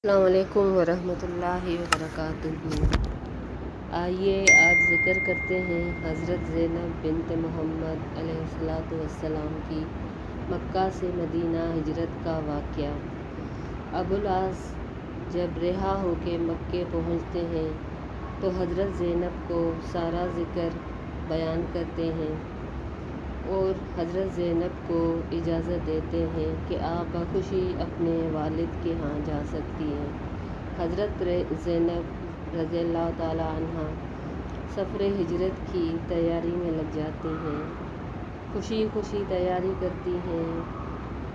السلام علیکم ورحمۃ اللہ وبرکاتہ۔ آئیے آج ذکر کرتے ہیں حضرت زینب بنت محمد علیہ السلام کی مکہ سے مدینہ ہجرت کا واقعہ۔ ابوالعاص جب رہا ہو کے مکے پہنچتے ہیں تو حضرت زینب کو سارا ذکر بیان کرتے ہیں اور حضرت زینب کو اجازت دیتے ہیں کہ آپ بخوشی اپنے والد کے ہاں جا سکتی ہیں۔ حضرت زینب رضی اللہ تعالیٰ عنہ سفر ہجرت کی تیاری میں لگ جاتی ہیں، خوشی خوشی تیاری کرتی ہیں۔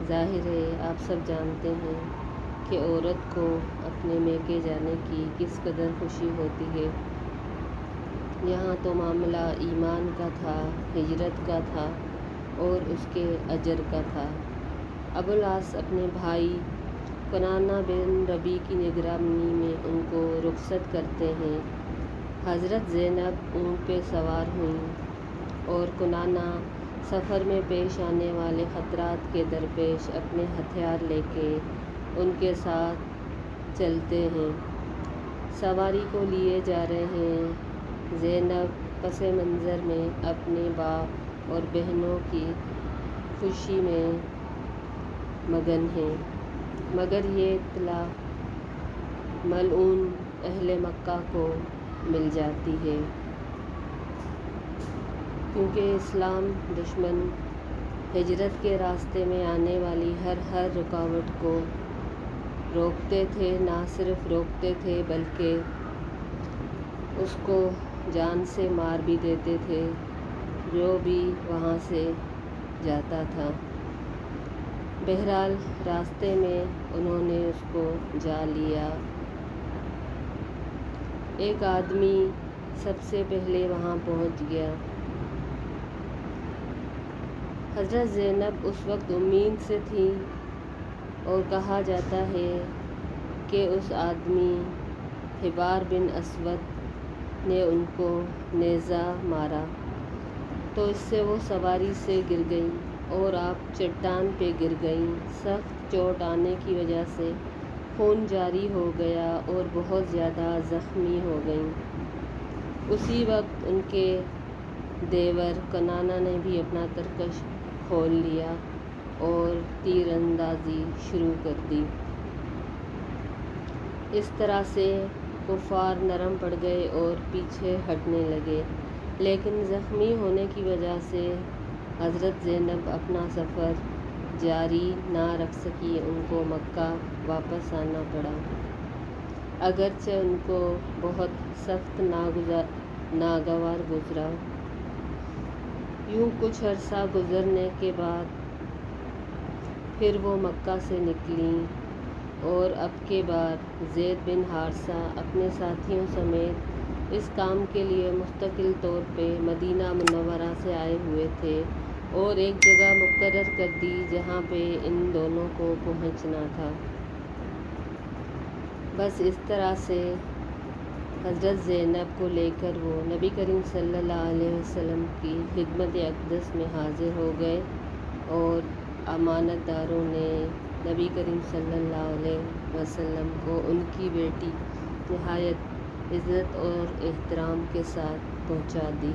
ظاہر ہے آپ سب جانتے ہیں کہ عورت کو اپنے میکے جانے کی کس قدر خوشی ہوتی ہے۔ یہاں تو معاملہ ایمان کا تھا، ہجرت کا تھا اور اس کے اجر کا تھا۔ ابوالعاص اپنے بھائی کنانہ بن ربیع کی نگرانی میں ان کو رخصت کرتے ہیں۔ حضرت زینب اونٹ پہ سوار ہوئیں اور کنانہ سفر میں پیش آنے والے خطرات کے درپیش اپنے ہتھیار لے کے ان کے ساتھ چلتے ہیں۔ سواری کو لیے جا رہے ہیں۔ زینب پس منظر میں اپنے باپ اور بہنوں کی خوشی میں مگن ہیں، مگر یہ اطلاع ملعون اہل مکہ کو مل جاتی ہے، کیونکہ اسلام دشمن ہجرت کے راستے میں آنے والی ہر رکاوٹ کو روکتے تھے۔ نہ صرف روکتے تھے بلکہ اس کو جان سے مار بھی دیتے تھے جو بھی وہاں سے جاتا تھا۔ بہرحال راستے میں انہوں نے اس کو جا لیا۔ ایک آدمی سب سے پہلے وہاں پہنچ گیا۔ حضرت زینب اس وقت امید سے تھیں اور کہا جاتا ہے کہ اس آدمی حبار بن اسود نے ان کو نیزہ مارا تو اس سے وہ سواری سے گر گئیں اور آپ چٹان پہ گر گئیں۔ سخت چوٹ آنے کی وجہ سے خون جاری ہو گیا اور بہت زیادہ زخمی ہو گئیں۔ اسی وقت ان کے دیور کنانہ نے بھی اپنا ترکش کھول لیا اور تیر اندازی شروع کر دی۔ اس طرح سے کفار نرم پڑ گئے اور پیچھے ہٹنے لگے، لیکن زخمی ہونے کی وجہ سے حضرت زینب اپنا سفر جاری نہ رکھ سکی۔ ان کو مکہ واپس آنا پڑا، اگرچہ ان کو بہت سخت ناگوار گزرا۔ یوں کچھ عرصہ گزرنے کے بعد پھر وہ مکہ سے نکلیں اور اب کے بار زید بن حارثہ اپنے ساتھیوں سمیت اس کام کے لیے مستقل طور پہ مدینہ منورہ سے آئے ہوئے تھے اور ایک جگہ مقرر کر دی جہاں پہ ان دونوں کو پہنچنا تھا۔ بس اس طرح سے حضرت زینب کو لے کر وہ نبی کریم صلی اللہ علیہ وسلم کی خدمت اقدس میں حاضر ہو گئے اور امانت داروں نے نبی کریم صلی اللہ علیہ وسلم کو ان کی بیٹی نہایت عزت اور احترام کے ساتھ پہنچا دی۔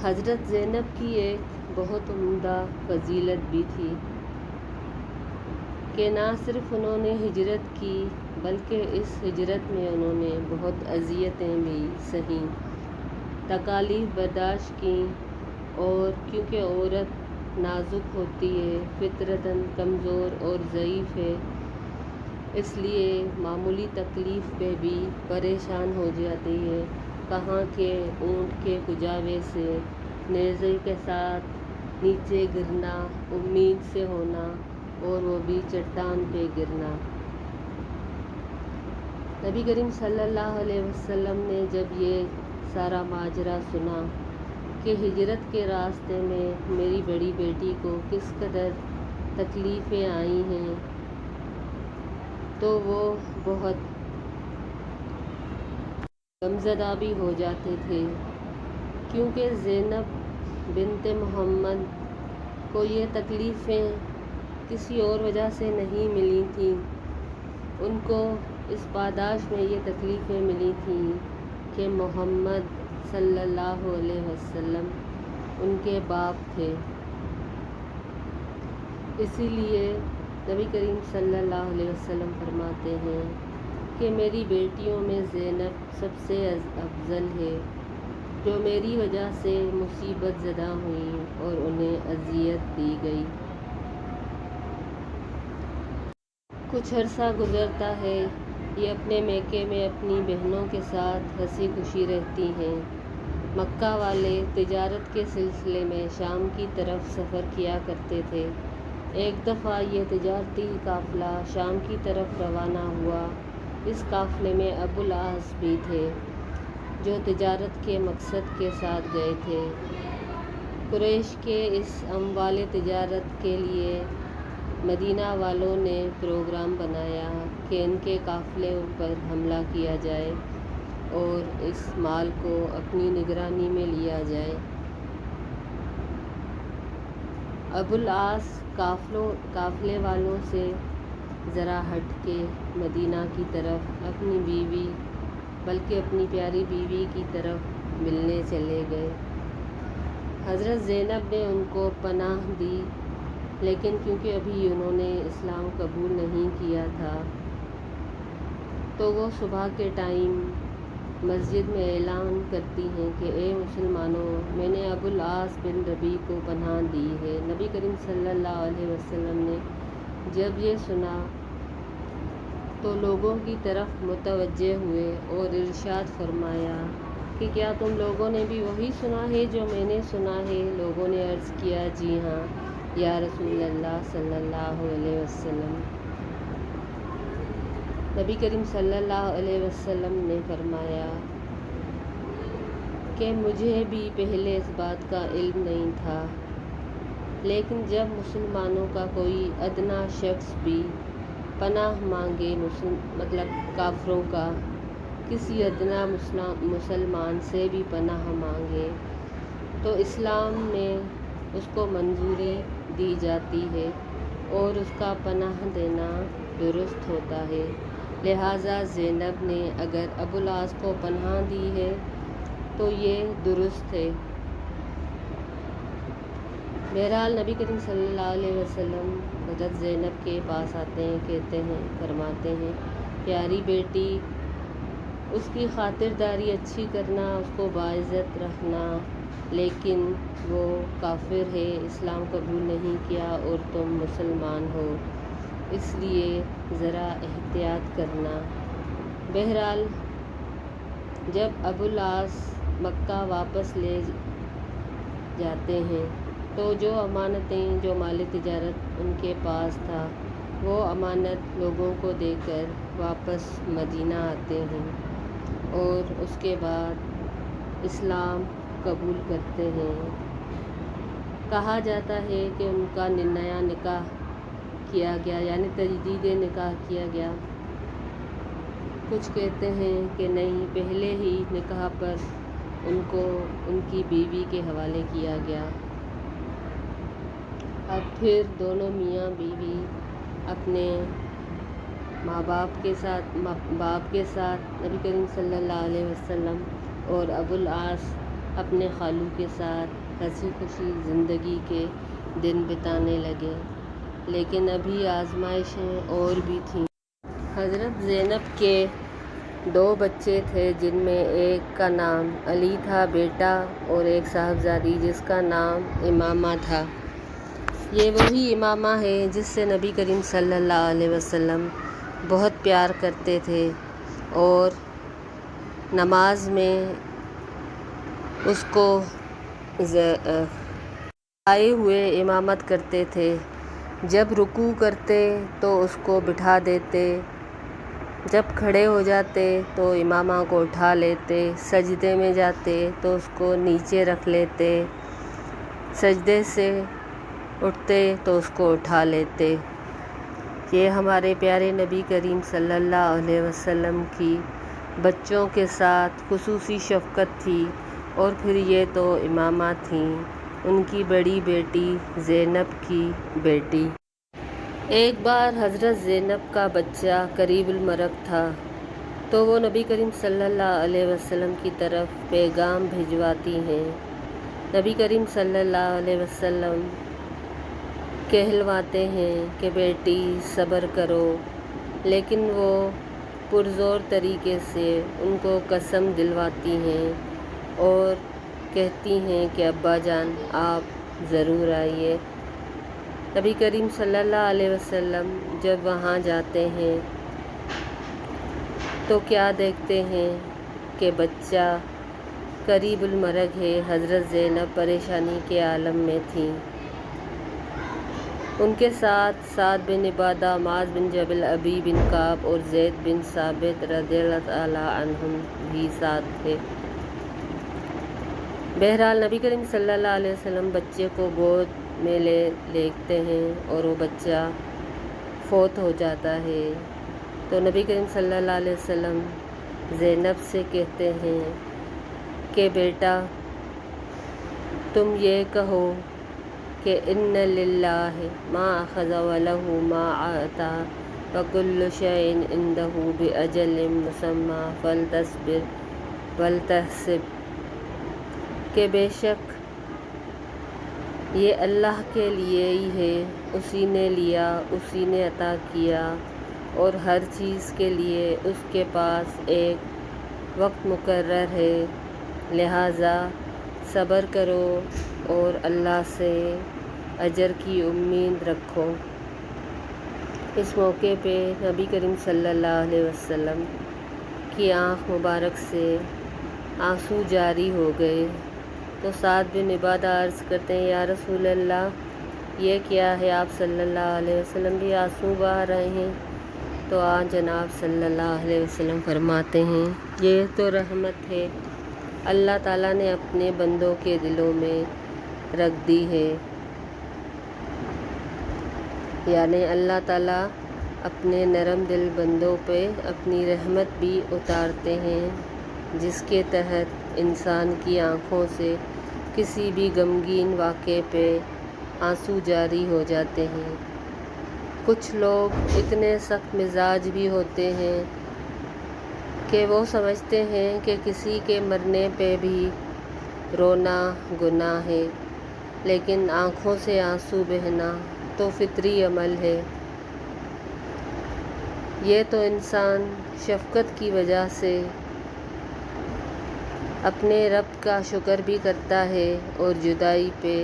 حضرت زینب کی ایک بہت عمدہ فضیلت بھی تھی کہ نہ صرف انہوں نے ہجرت کی بلکہ اس ہجرت میں انہوں نے بہت اذیتیں بھی سہیں، تکالیف برداشت کیں، اور کیونکہ عورت نازک ہوتی ہے، فطرتاً کمزور اور ضعیف ہے، اس لیے معمولی تکلیف پہ بھی پریشان ہو جاتی ہے۔ کہاں کہ اونٹ کے کجاوے سے نیزے کے ساتھ نیچے گرنا، امید سے ہونا اور وہ بھی چٹان پہ گرنا۔ نبی کریم صلی اللہ علیہ وسلم نے جب یہ سارا ماجرا سنا کہ ہجرت کے راستے میں میری بڑی بیٹی کو کس قدر تکلیفیں آئی ہیں تو وہ بہت غمزدہ بھی ہو جاتے تھے، کیونکہ زینب بنت محمد کو یہ تکلیفیں کسی اور وجہ سے نہیں ملی تھیں، ان کو اس پاداش میں یہ تکلیفیں ملی تھیں کہ محمد صلی اللہ علیہ وسلم ان کے باپ تھے۔ اسی لیے نبی کریم صلی اللہ علیہ وسلم فرماتے ہیں کہ میری بیٹیوں میں زینب سب سے افضل ہے، جو میری وجہ سے مصیبت زدہ ہوئیں اور انہیں اذیت دی گئی۔ کچھ عرصہ گزرتا ہے، یہ اپنے میکے میں اپنی بہنوں کے ساتھ ہنسی خوشی رہتی ہیں۔ مکہ والے تجارت کے سلسلے میں شام کی طرف سفر کیا کرتے تھے۔ ایک دفعہ یہ تجارتی قافلہ شام کی طرف روانہ ہوا۔ اس قافلے میں ابو العاص بھی تھے، جو تجارت کے مقصد کے ساتھ گئے تھے۔ قریش کے اس اموال تجارت کے لیے مدینہ والوں نے پروگرام بنایا کہ ان کے قافلے پر حملہ کیا جائے اور اس مال کو اپنی نگرانی میں لیا جائے۔ ابو العاص قافلے والوں سے ذرا ہٹ کے مدینہ کی طرف اپنی بیوی، بلکہ اپنی پیاری بیوی کی طرف ملنے چلے گئے۔ حضرت زینب نے ان کو پناہ دی، لیکن کیونکہ ابھی انہوں نے اسلام قبول نہیں کیا تھا، تو وہ صبح کے ٹائم مسجد میں اعلان کرتی ہیں کہ اے مسلمانوں، میں نے ابو العاص بن ربیع کو پناہ دی ہے۔ نبی کریم صلی اللہ علیہ وسلم نے جب یہ سنا تو لوگوں کی طرف متوجہ ہوئے اور ارشاد فرمایا کہ کیا تم لوگوں نے بھی وہی سنا ہے جو میں نے سنا ہے؟ لوگوں نے عرض کیا جی ہاں یا رسول اللہ صلی اللہ علیہ وسلم۔ نبی کریم صلی اللہ علیہ وسلم نے فرمایا کہ مجھے بھی پہلے اس بات کا علم نہیں تھا، لیکن جب مسلمانوں کا کوئی ادنا شخص بھی پناہ مانگے، مطلب کافروں کا کسی ادنا مسلمان سے بھی پناہ مانگے، تو اسلام میں اس کو منظوری دی جاتی ہے اور اس کا پناہ دینا درست ہوتا ہے۔ لہٰذا زینب نے اگر ابو العاص کو پناہ دی ہے تو یہ درست ہے۔ بہرحال نبی کریم صلی اللہ علیہ وسلم حضرت زینب کے پاس آتے ہیں، کہتے ہیں، فرماتے ہیں پیاری بیٹی، اس کی خاطرداری اچھی کرنا، اس کو باعزت رکھنا، لیکن وہ کافر ہے، اسلام قبول نہیں کیا اور تم مسلمان ہو، اس لیے ذرا احتیاط کرنا۔ بہرحال جب ابو العاص مکہ واپس لے جاتے ہیں تو جو امانتیں، جو مال تجارت ان کے پاس تھا، وہ امانت لوگوں کو دے کر واپس مدینہ آتے ہیں اور اس کے بعد اسلام قبول کرتے ہیں۔ کہا جاتا ہے کہ ان کا نیا نکاح کیا گیا، یعنی تجدید نکاح کیا گیا۔ کچھ کہتے ہیں کہ نہیں، پہلے ہی نکاح پر ان کو ان کی بیوی کے حوالے کیا گیا۔ اب پھر دونوں میاں بیوی اپنے باپ کے ساتھ نبی کریم صلی اللہ علیہ وسلم اور ابو العاص اپنے خالو کے ساتھ ہنسی خوشی زندگی کے دن بتانے لگے، لیکن ابھی آزمائشیں اور بھی تھیں۔ حضرت زینب کے 2 بچے تھے، جن میں ایک کا نام علی تھا بیٹا، اور ایک صاحبزادی جس کا نام امامہ تھا۔ یہ وہی امامہ ہے جس سے نبی کریم صلی اللہ علیہ وسلم بہت پیار کرتے تھے اور نماز میں اس کو آئے ہوئے امامت کرتے تھے۔ جب رکوع کرتے تو اس کو بٹھا دیتے، جب کھڑے ہو جاتے تو امامہ کو اٹھا لیتے، سجدے میں جاتے تو اس کو نیچے رکھ لیتے، سجدے سے اٹھتے تو اس کو اٹھا لیتے۔ یہ ہمارے پیارے نبی کریم صلی اللہ علیہ وسلم کی بچوں کے ساتھ خصوصی شفقت تھی، اور پھر یہ تو امامہ تھیں، ان کی بڑی بیٹی زینب کی بیٹی ایک بار حضرت زینب کا بچہ قریب المرگ تھا تو وہ نبی کریم صلی اللہ علیہ وسلم کی طرف پیغام بھجواتی ہیں۔ نبی کریم صلی اللہ علیہ وسلم کہلواتے ہیں کہ بیٹی صبر کرو، لیکن وہ پرزور طریقے سے ان کو قسم دلواتی ہیں اور کہتی ہیں کہ ابا جان آپ ضرور آئیے۔ نبی کریم صلی اللہ علیہ وسلم جب وہاں جاتے ہیں تو کیا دیکھتے ہیں کہ بچہ قریب المرگ ہے۔ حضرت زینب پریشانی کے عالم میں تھیں۔ ان کے ساتھ سعد بن عبادہ، معاذ بن جبل، ابی بن کعب اور زید بن ثابت رضی اللہ تعالی عنہم بھی ساتھ تھے۔ بہرحال نبی کریم صلی اللہ علیہ وسلم بچے کو گود میں لیتے ہیں اور وہ بچہ فوت ہو جاتا ہے تو نبی کریم صلی اللہ علیہ وسلم زینب سے کہتے ہیں کہ بیٹا تم یہ کہو کہ ان للہ ما اخذ ولہ ما اعطی وکل شیء عندہ باجل مسمی فلتصبر ولتحتسب، کہ بے شک یہ اللہ کے لیے ہی ہے، اسی نے لیا، اسی نے عطا کیا، اور ہر چیز کے لیے اس کے پاس ایک وقت مقرر ہے، لہٰذا صبر کرو اور اللہ سے اجر کی امید رکھو۔ اس موقع پہ نبی کریم صلی اللہ علیہ وسلم کی آنکھ مبارک سے آنسو جاری ہو گئے تو سعد بن عبادہ عرض کرتے ہیں یا رسول اللہ یہ کیا ہے؟ آپ صلی اللہ علیہ وسلم بھی آنسو بہا رہے ہیں تو جناب صلی اللہ علیہ وسلم فرماتے ہیں یہ تو رحمت ہے، اللہ تعالیٰ نے اپنے بندوں کے دلوں میں رکھ دی ہے، یعنی اللہ تعالیٰ اپنے نرم دل بندوں پہ اپنی رحمت بھی اتارتے ہیں، جس کے تحت انسان کی آنکھوں سے کسی بھی غمگین واقعے پہ آنسو جاری ہو جاتے ہیں۔ کچھ لوگ اتنے سخت مزاج بھی ہوتے ہیں کہ وہ سمجھتے ہیں کہ کسی کے مرنے پہ بھی رونا گناہ ہے، لیکن آنکھوں سے آنسو بہنا تو فطری عمل ہے۔ یہ تو انسان شفقت کی وجہ سے اپنے رب کا شکر بھی کرتا ہے اور جدائی پہ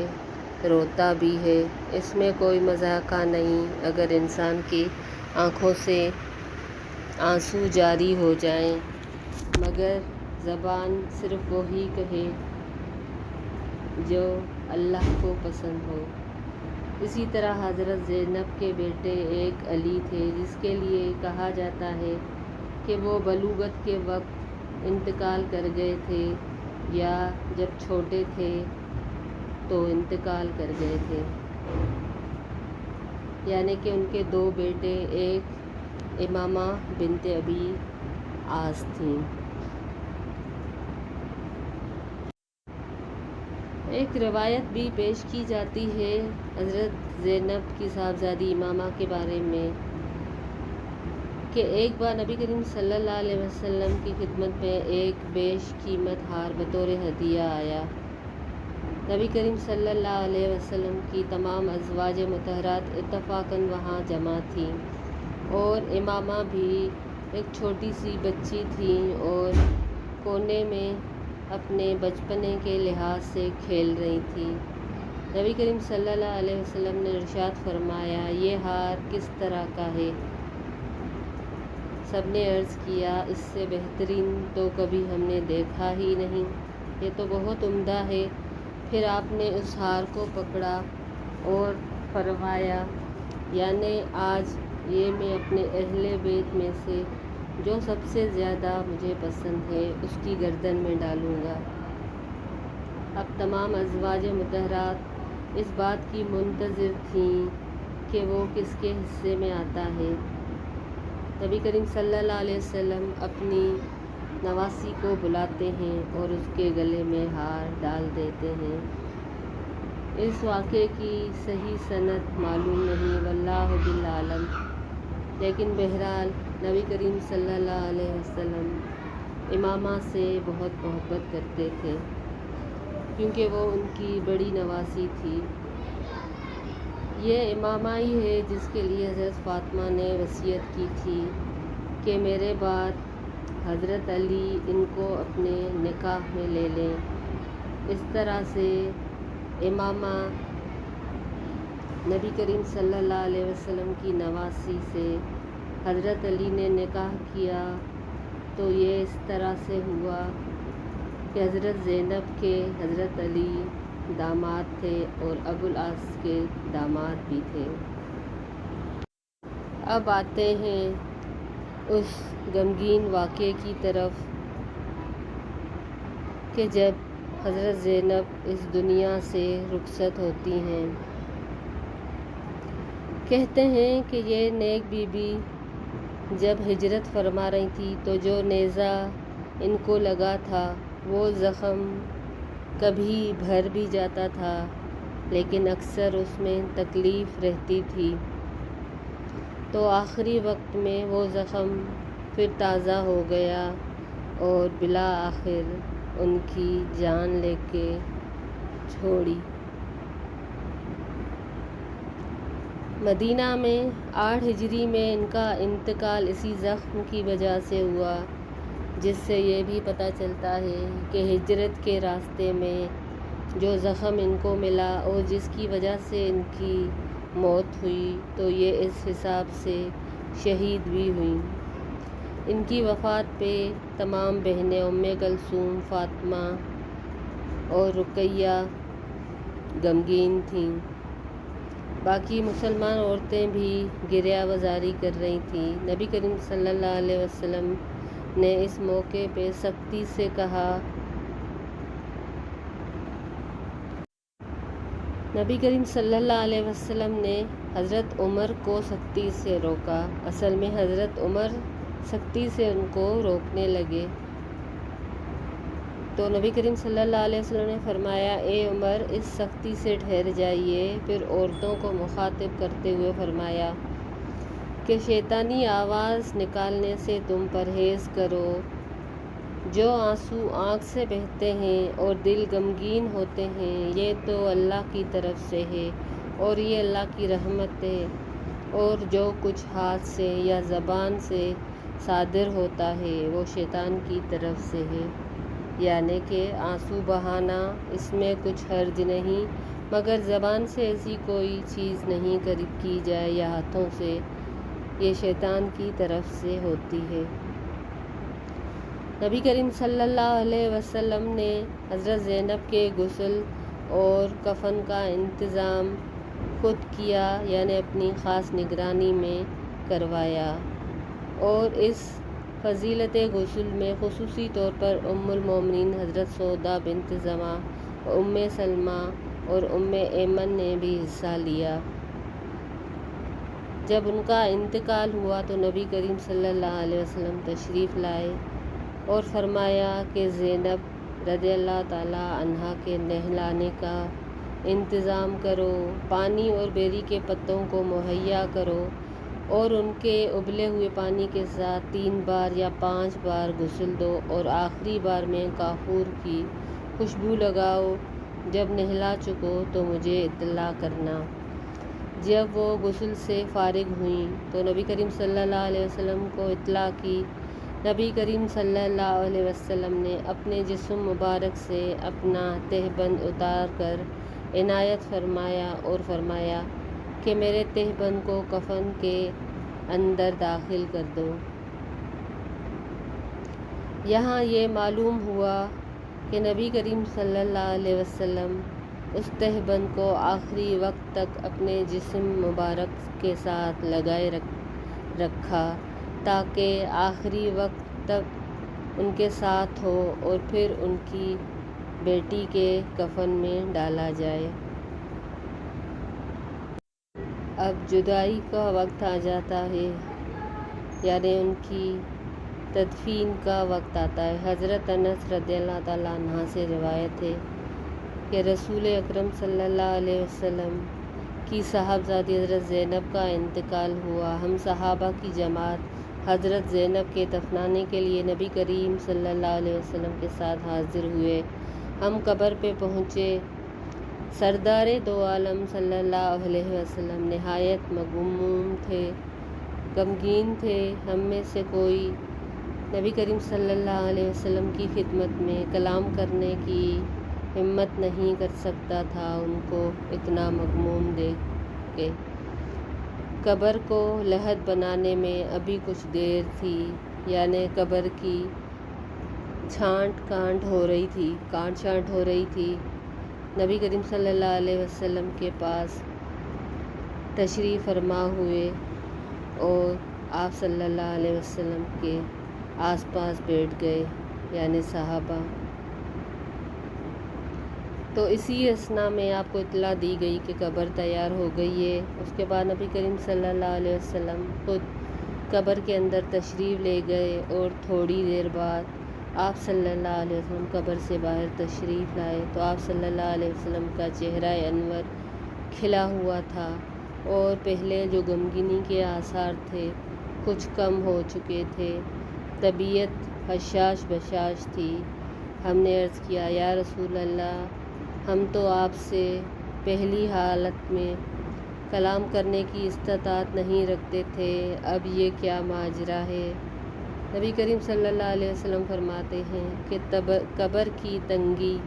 روتا بھی ہے، اس میں کوئی مضحکہ نہیں اگر انسان کی آنکھوں سے آنسو جاری ہو جائیں، مگر زبان صرف وہی کہے جو اللہ کو پسند ہو۔ اسی طرح حضرت زینب کے بیٹے ایک علی تھے جس کے لیے کہا جاتا ہے کہ وہ بلوغت کے وقت انتقال کر گئے تھے یا جب چھوٹے تھے تو انتقال کر گئے تھے، یعنی کہ ان کے دو بیٹے، ایک امامہ بنت ابی عاص تھیں۔ ایک روایت بھی پیش کی جاتی ہے حضرت زینب کی صاحبزادی امامہ کے بارے میں کہ ایک بار نبی کریم صلی اللہ علیہ وسلم کی خدمت میں ایک بیش قیمت ہار بطور ہدیہ آیا۔ نبی کریم صلی اللہ علیہ وسلم کی تمام ازواج مطہرات اتفاقاً وہاں جمع تھیں اور امامہ بھی ایک چھوٹی سی بچی تھیں اور کونے میں اپنے بچپنے کے لحاظ سے کھیل رہی تھیں۔ نبی کریم صلی اللہ علیہ وسلم نے ارشاد فرمایا یہ ہار کس طرح کا ہے؟ سب نے عرض کیا اس سے بہترین تو کبھی ہم نے دیکھا ہی نہیں، یہ تو بہت عمدہ ہے۔ پھر آپ نے اس ہار کو پکڑا اور فرمایا یعنی آج یہ میں اپنے اہل بیت میں سے جو سب سے زیادہ مجھے پسند ہے اس کی گردن میں ڈالوں گا۔ اب تمام ازواج مطہرات اس بات کی منتظر تھیں کہ وہ کس کے حصے میں آتا ہے۔ نبی کریم صلی اللہ علیہ وسلم اپنی نواسی کو بلاتے ہیں اور اس کے گلے میں ہار ڈال دیتے ہیں۔ اس واقعے کی صحیح سند معلوم نہیں، واللہ بالعالم، لیکن بہرحال نبی کریم صلی اللہ علیہ وسلم امامہ سے بہت محبت کرتے تھے، کیونکہ وہ ان کی بڑی نواسی تھی۔ یہ امامہ ہی ہے جس کے لیے حضرت فاطمہ نے وصیت کی تھی کہ میرے بعد حضرت علی ان کو اپنے نکاح میں لے لیں۔ اس طرح سے امامہ نبی کریم صلی اللہ علیہ وسلم کی نواسی سے حضرت علی نے نکاح کیا، تو یہ اس طرح سے ہوا کہ حضرت زینب کے حضرت علی داماد تھے اور ابو العاص کے داماد بھی تھے۔ اب آتے ہیں اس غمگین واقعے کی طرف کہ جب حضرت زینب اس دنیا سے رخصت ہوتی ہیں۔ کہتے ہیں کہ یہ نیک بی بی جب ہجرت فرما رہی تھی تو جو نیزہ ان کو لگا تھا وہ زخم کبھی بھر بھی جاتا تھا، لیکن اکثر اس میں تکلیف رہتی تھی، تو آخری وقت میں وہ زخم پھر تازہ ہو گیا اور بالآخر ان کی جان لے کے چھوڑی۔ مدینہ میں 8 ہجری میں ان کا انتقال اسی زخم کی وجہ سے ہوا، جس سے یہ بھی پتہ چلتا ہے کہ ہجرت کے راستے میں جو زخم ان کو ملا اور جس کی وجہ سے ان کی موت ہوئی، تو یہ اس حساب سے شہید بھی ہوئیں۔ ان کی وفات پہ تمام بہنیں ام کلثوم، فاطمہ اور رقیہ غمگین تھیں۔ باقی مسلمان عورتیں بھی گریہ وزاری کر رہی تھیں۔ نبی کریم صلی اللہ علیہ وسلم نے اس موقع پہ سختی سے کہا، نبی کریم صلی اللہ علیہ وسلم نے حضرت عمر کو سختی سے روکا۔ اصل میں حضرت عمر سختی سے ان کو روکنے لگے، تو نبی کریم صلی اللہ علیہ وسلم نے فرمایا، اے عمر، اس سختی سے ٹھہر جائیے۔ پھر عورتوں کو مخاطب کرتے ہوئے فرمایا کہ شیطانی آواز نکالنے سے تم پرہیز کرو۔ جو آنسو آنکھ سے بہتے ہیں اور دل غمگین ہوتے ہیں، یہ تو اللہ کی طرف سے ہے اور یہ اللہ کی رحمت ہے، اور جو کچھ ہاتھ سے یا زبان سے صادر ہوتا ہے وہ شیطان کی طرف سے ہے۔ یعنی کہ آنسو بہانا، اس میں کچھ حرج نہیں، مگر زبان سے ایسی کوئی چیز نہیں کی جائے یا ہاتھوں سے، یہ شیطان کی طرف سے ہوتی ہے۔ نبی کریم صلی اللہ علیہ وسلم نے حضرت زینب کے غسل اور کفن کا انتظام خود کیا، یعنی اپنی خاص نگرانی میں کروایا، اور اس فضیلت غسل میں خصوصی طور پر ام المومنین حضرت سودا بنت زمعہ، ام سلمہ اور ام ایمن نے بھی حصہ لیا۔ جب ان کا انتقال ہوا تو نبی کریم صلی اللہ علیہ وسلم تشریف لائے اور فرمایا کہ زینب رضی اللہ تعالیٰ عنہا کے نہلانے کا انتظام کرو، پانی اور بیری کے پتوں کو مہیا کرو اور ان کے ابلے ہوئے پانی کے ساتھ 3 بار یا 5 بار غسل دو، اور آخری بار میں کافور کی خوشبو لگاؤ۔ جب نہلا چکو تو مجھے اطلاع کرنا۔ جب وہ غسل سے فارغ ہوئیں تو نبی کریم صلی اللہ علیہ وسلم کو اطلاع کی۔ نبی کریم صلی اللہ علیہ وسلم نے اپنے جسم مبارک سے اپنا تہبند اتار کر عنایت فرمایا اور فرمایا کہ میرے تہبند کو کفن کے اندر داخل کر دو۔ یہاں یہ معلوم ہوا کہ نبی کریم صلی اللہ علیہ وسلم اس تہبند کو آخری وقت تک اپنے جسم مبارک کے ساتھ لگائے رکھا، تاکہ آخری وقت تک ان کے ساتھ ہو اور پھر ان کی بیٹی کے کفن میں ڈالا جائے۔ اب جدائی کا وقت آ جاتا ہے، یعنی ان کی تدفین کا وقت آتا ہے۔ حضرت انس رضی اللہ تعالیٰ عنہ سے روایت ہے کہ رسول اکرم صلی اللہ علیہ وسلم کی صاحبزادی حضرت زینب کا انتقال ہوا۔ ہم صحابہ کی جماعت حضرت زینب کے دفنانے کے لیے نبی کریم صلی اللہ علیہ وسلم کے ساتھ حاضر ہوئے۔ ہم قبر پہ پہنچے۔ سردار دو عالم صلی اللہ علیہ وسلم نہایت مغموم تھے، غمگین تھے۔ ہم میں سے کوئی نبی کریم صلی اللہ علیہ وسلم کی خدمت میں کلام کرنے کی ہمت نہیں کر سکتا تھا ان کو اتنا مغموم دیکھ کے۔ قبر کو لحد بنانے میں ابھی کچھ دیر تھی، یعنی قبر کی کانٹ چھانٹ ہو رہی تھی۔ نبی کریم صلی اللہ علیہ وسلم کے پاس تشریف فرما ہوئے اور آپ صلی اللہ علیہ وسلم کے آس پاس بیٹھ گئے، یعنی صحابہ۔ تو اسی اثنا میں آپ کو اطلاع دی گئی کہ قبر تیار ہو گئی ہے۔ اس کے بعد نبی کریم صلی اللہ علیہ وسلم خود قبر کے اندر تشریف لے گئے اور تھوڑی دیر بعد آپ صلی اللہ علیہ وسلم قبر سے باہر تشریف لائے تو آپ صلی اللہ علیہ وسلم کا چہرہ انور کھلا ہوا تھا اور پہلے جو غمگینی کے آثار تھے کچھ کم ہو چکے تھے، طبیعت حشاش بشاش تھی۔ ہم نے عرض کیا، یا رسول اللہ، ہم تو آپ سے پہلی حالت میں کلام کرنے کی استطاعت نہیں رکھتے تھے، اب یہ کیا ماجرا ہے؟ نبی کریم صلی اللہ علیہ وسلم فرماتے ہیں کہ قبر کی تنگی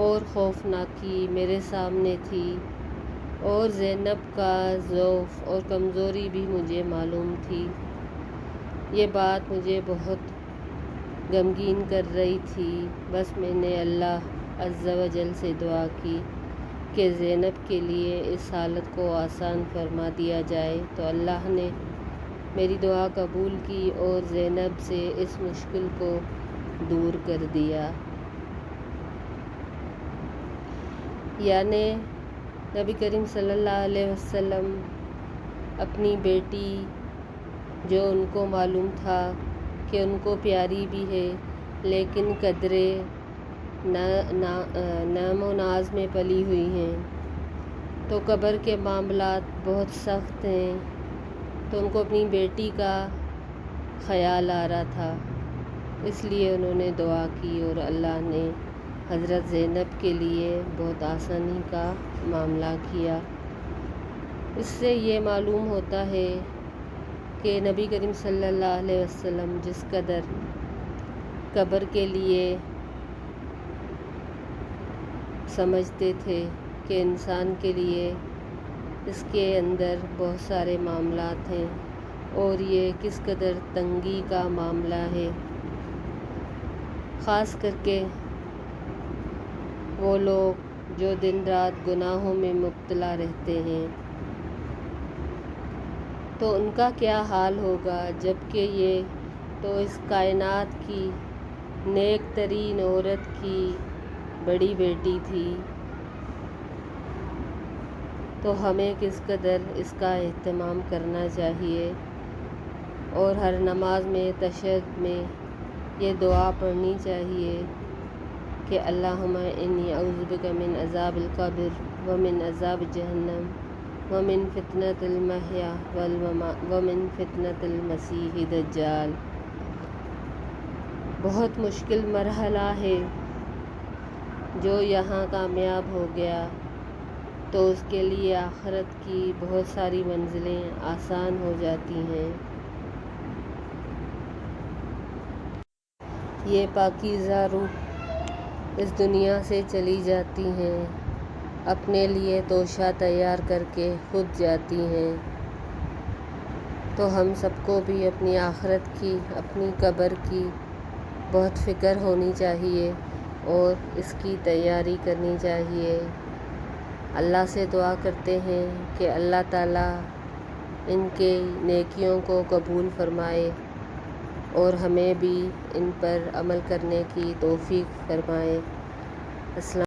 اور خوفناکی میرے سامنے تھی اور زینب کا ضعف اور کمزوری بھی مجھے معلوم تھی۔ یہ بات مجھے بہت غمگین کر رہی تھی۔ بس میں نے اللہ عز و جل سے دعا کی کہ زینب کے لیے اس حالت کو آسان فرما دیا جائے، تو اللہ نے میری دعا قبول کی اور زینب سے اس مشکل کو دور کر دیا۔ یعنی نبی کریم صلی اللہ علیہ وسلم اپنی بیٹی، جو ان کو معلوم تھا کہ ان کو پیاری بھی ہے لیکن قدرے نام و ناز میں پلی ہوئی ہیں، تو قبر کے معاملات بہت سخت ہیں، تو ان کو اپنی بیٹی کا خیال آ رہا تھا، اس لیے انہوں نے دعا کی اور اللہ نے حضرت زینب کے لیے بہت آسانی کا معاملہ کیا۔ اس سے یہ معلوم ہوتا ہے کہ نبی کریم صلی اللہ علیہ وسلم جس قدر قبر کے لیے سمجھتے تھے کہ انسان کے لیے اس کے اندر بہت سارے معاملات ہیں اور یہ کس قدر تنگی کا معاملہ ہے، خاص کر کے وہ لوگ جو دن رات گناہوں میں مبتلا رہتے ہیں، تو ان کا کیا حال ہوگا، جبکہ یہ تو اس کائنات کی نیک ترین عورت کی بڑی بیٹی تھی۔ تو ہمیں کس قدر اس کا اہتمام کرنا چاہیے اور ہر نماز میں تشہد میں یہ دعا پڑھنی چاہیے کہ اللہم انی اعوذ بک من عذاب القبر ومن عذاب جہنم ومن فتنۃ المحیا ومن فتنۃ المسیح دجال۔ بہت مشکل مرحلہ ہے، جو یہاں کامیاب ہو گیا تو اس کے لیے آخرت کی بہت ساری منزلیں آسان ہو جاتی ہیں۔ یہ پاکیزہ روح اس دنیا سے چلی جاتی ہیں، اپنے لیے توشہ تیار کر کے خود جاتی ہیں۔ تو ہم سب کو بھی اپنی آخرت کی، اپنی قبر کی بہت فکر ہونی چاہیے اور اس کی تیاری کرنی چاہیے۔ اللہ سے دعا کرتے ہیں کہ اللہ تعالیٰ ان کے نیکیوں کو قبول فرمائے اور ہمیں بھی ان پر عمل کرنے کی توفیق فرمائے۔ السلام